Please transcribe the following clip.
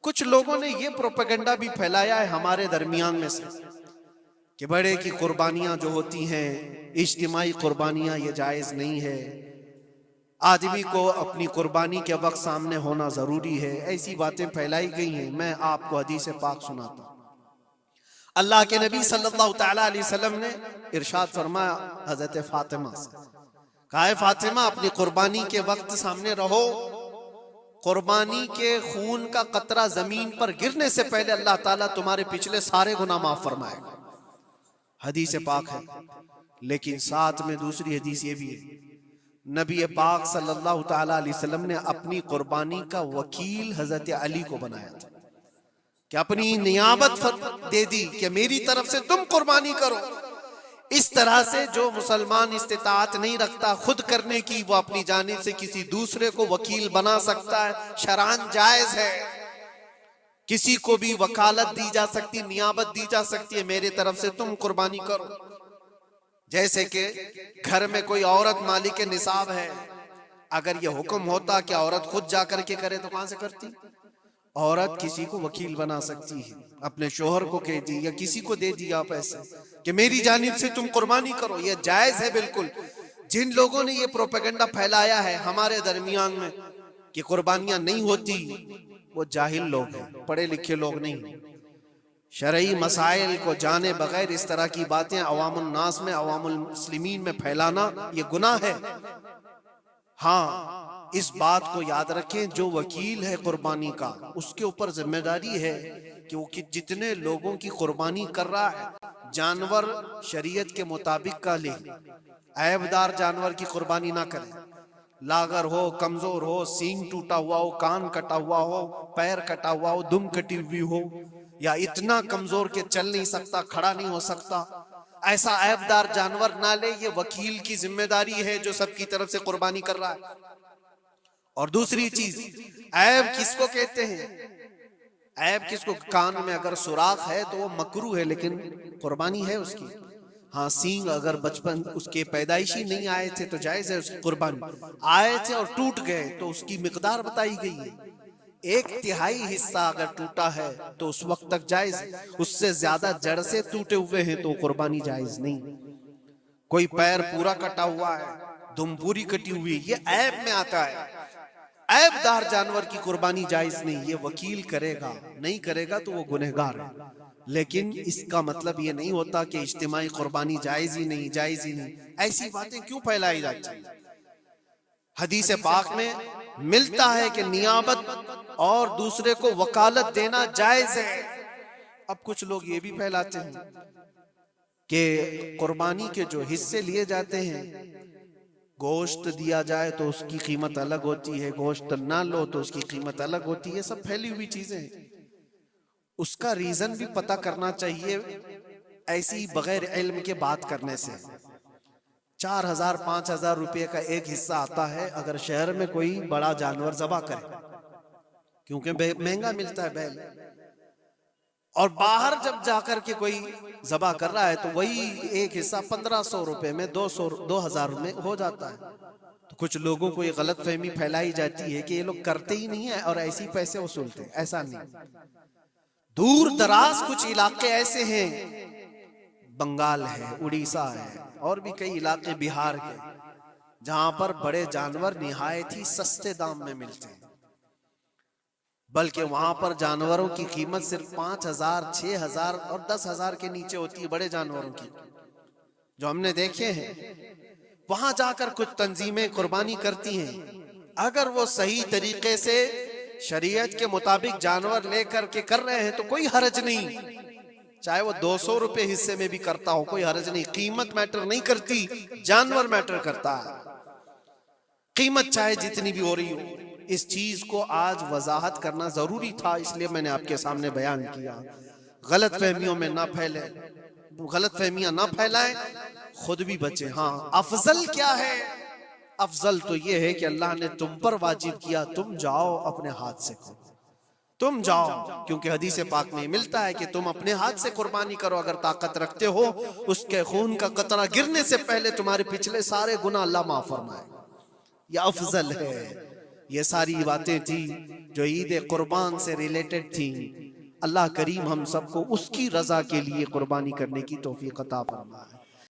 कुछ लोगों ने ये प्रोपेगेंडा भी फैलाया है हमारे दरमियान में से कि बड़े की कुर्बानियां जो होती हैं, इज्तिमाई कुर्बानियां, ये जायज नहीं है। आदमी को अपनी कुर्बानी के वक्त सामने होना जरूरी है। ऐसी बातें फैलाई गई हैं। मैं आपको हदीस पाक सुनाता हूं। अल्लाह के नबी सल्लल्लाहु तआला अलैहि वसल्लम ने इरशाद फरमाया हजरत फातिमा से, कहा है फातिमा अपनी कुर्बानी के वक्त सामने रहो। कुर्बानी के खून का कतरा जमीन पर गिरने से पहले अल्लाह ताला तुम्हारे पिछले सारे गुनाह माफ फरमाएगा। हदीस पाक है। लेकिन साथ में दूसरी हदीस ये भी है, नबी पाक सल्लल्लाहु तआला अलैहि वसल्लम ने अपनी कुर्बानी का वकील हजरत अली को बनाया था कि अपनी नियाबत दे दी कि मेरी तरफ से तुम कुर्बानी करो। इस तरह से जो मुसलमान इस्तिताअत नहीं रखता खुद करने की, वो अपनी जानिब से किसी दूसरे को वकील बना सकता है। शरअन जायज है, किसी को भी वकालत दी जा सकती, नियाबत दी जा सकती है, मेरे तरफ से तुम कुर्बानी करो। जैसे कि घर में कोई औरत मालिक निसाब है, अगर यह हुक्म होता कि औरत खुद जाकर के करे तो कहां से करती? औरत किसी को वकील बना सकती है, अपने शोहर को कह दी या किसी को दे दिया पैसे कि मेरी जानिब से तुम कुर्बानी करो। यह जायज है बिल्कुल। जिन लोगों ने यह प्रोपेगेंडा फैलाया है हमारे दरमियान में कि कुर्बानियां नहीं होती, वो जाहिल लोग हैं, पढ़े लिखे लोग नहीं। शरई मसाइल को जाने बगैर इस तरह की बातें अवामुल नास में, अवामुल मुस्लिमीन में फैलाना ये गुनाह है। हाँ, इस बात को याद रखें, जो वकील है कुर्बानी का उसके ऊपर जिम्मेदारी है कि वो जितने लोगों की कुर्बानी कर रहा है, जानवर शरीयत के मुताबिक का ले, ऐबदार जानवर की कुर्बानी ना करें। लागर हो, कमजोर हो, सींग टूटा हुआ हो, कान कटा हुआ हो, पैर कटा हुआ हो, दुम कटी हुई हो, या इतना कमजोर के चल नहीं सकता, खड़ा नहीं हो सकता, ऐसा ऐबदार जानवर ना ले। ये वकील की जिम्मेदारी है जो सबकी तरफ से कुर्बानी कर रहा है। और दूसरी चीज, ऐब किसको कहते हैं? ऐब किसको? कान में अगर सुराख है तो वो मकरू है, लेकिन कुर्बानी है उसकी। हाँ, सींग अगर बचपन उसके पैदाइशी नहीं आए थे तो जायज है उसकी कुर्बानी। आए थे और टूट गए तो उसकी मिकदार बताई गई है। 1/3 हिस्सा अगर टूटा है तो उस वक्त तक जायज है। उससे ज्यादा जड़ से टूटे हुए हैं तो कुर्बानी जायज नहीं। कोई पैर पूरा कटा हुआ है, दुम पूरी कटी हुई, ये ऐब में आता है। ऐबदार जानवर की कुर्बानी जायज नहीं। ये वकील करेगा, नहीं करेगा तो वो गुनहगार है। लेकिन इसका मतलब ये नहीं होता कि इज्तिमाई कुर्बानी जायज ही नहीं, जायज ही नहीं। ऐसी बातें क्यों फैलाई जाती हैं? हदीस पाक में मिलता है कि नियाबत और दूसरे को वकालत देना जायज है। अब कुछ लोग ये भी फैलाते हैं कि कुर्बानी के जो हिस्से लिए जाते हैं, गोश्त दिया जाए तो उसकी कीमत अलग होती है, गोश्त ना लो तो उसकी कीमत अलग होती है। सब फैली हुई चीजें हैं। उसका रीजन भी पता करना चाहिए। ऐसी बगैर इल्म के बात करने से 4000-5000 रुपए का एक हिस्सा आता है अगर शहर में कोई बड़ा जानवर ज़बा करे, क्योंकि महंगा मिलता है बैल। और बाहर जब जाकर के कोई ज़बा कर रहा है तो वही एक हिस्सा 1500 रुपए में, 2000 में हो जाता है। तो कुछ लोगों को ये गलत फहमी फैलाई जाती है कि ये लोग करते ही नहीं है और ऐसे ही पैसे वसूलते हैं। ऐसा नहीं। दूर दराज कुछ इलाके ऐसे हैं, बंगाल है, उड़ीसा है और भी कई इलाके बिहार के, जहां पर बड़े जानवर निहायत ही सस्ते दाम में मिलते हैं। बल्कि वहां पर जानवरों की कीमत सिर्फ 5000, 6000 और 10,000 के नीचे होती है। बड़े जानवरों की जो हमने देखे हैं, वहां जाकर कुछ तंजीमें कुर्बानी करती हैं। अगर वो सही तरीके से शरीयत के मुताबिक जानवर लेकर के कर रहे हैं तो कोई हर्ज नहीं। चाहे वो 200 रुपए हिस्से में भी करता हो, कोई हर्ज नहीं। कीमत मैटर नहीं करती, जानवर मैटर करता है। कीमत चाहे जितनी भी हो रही हो। इस चीज को आज वजाहत करना जरूरी था, इसलिए मैंने आपके सामने बयान किया। गलत फहमियों में ना फैले, गलत फहमियां ना फैलाएं, खुद भी बचे। हाँ, अफजल क्या है? अफजल तो ये है कि अल्लाह ने तुम पर वाजिब किया, तुम जाओ अपने हाथ से, तुम जाओ। क्योंकि हदीस पाक में मिलता है कि तुम अपने हाथ से कुर्बानी करो अगर ताकत रखते हो। उसके खून का कतरा गिरने से पहले तुम्हारे पिछले सारे गुनाह अल्लाह माफ फरमाएगा। यह अफजल है। ये सारी बातें थी जो ईद कुर्बान से रिलेटेड थी। अल्लाह करीम हम सबको उसकी रजा के लिए कुर्बानी करने की तौफीक अता फरमाए।